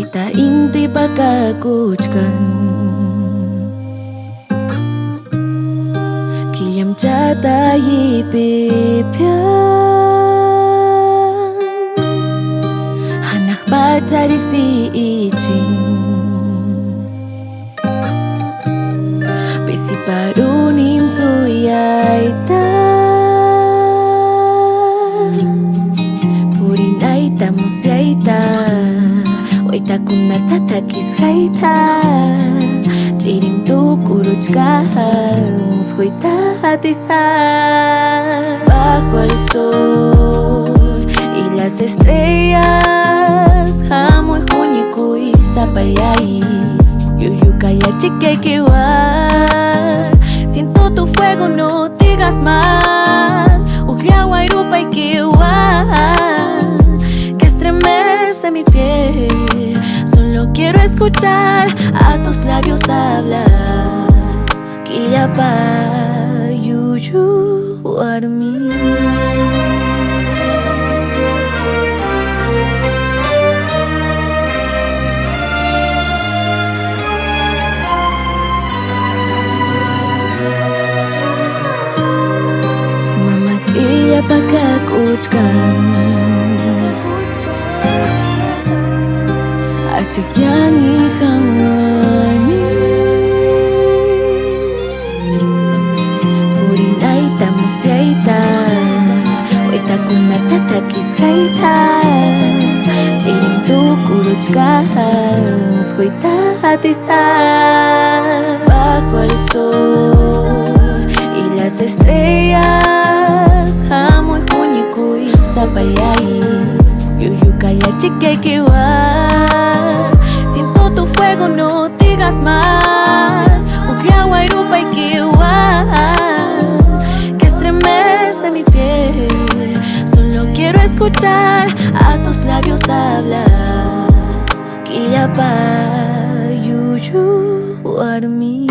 Kita inti pakakuchkan Kiyam chata yipipian Hanak pacarik si ichin Pisi parunim suyaita Purinaita musyaita Waita kunatata kishaita Chirim tu kuruchka Mushuita atisa Bajo el sol y las estrellas Hamuy juñikuy zapayay Yuyukaya chiquequiwa Siento tu fuego, no digas más Ugliawa irupa y kiwa Que estremece mi piel Solo quiero escuchar a tus labios hablar Kiyapa yuyu warmi Mama kiyapa kakuchkan Achikyani hamani Purinaita musyaita Waita kunatata kishaita Chirim tu kuruchka Mushuita atisa Bajo el sol y las estrellas Hamuy juñikuy zapayay Yuyukaya chiquequiwa Siento tu fuego, no digas más Ugliawa irupa y kiwa Que estremece mi piel Solo quiero escuchar a tus labios hablar Kiyapa yuyu warmi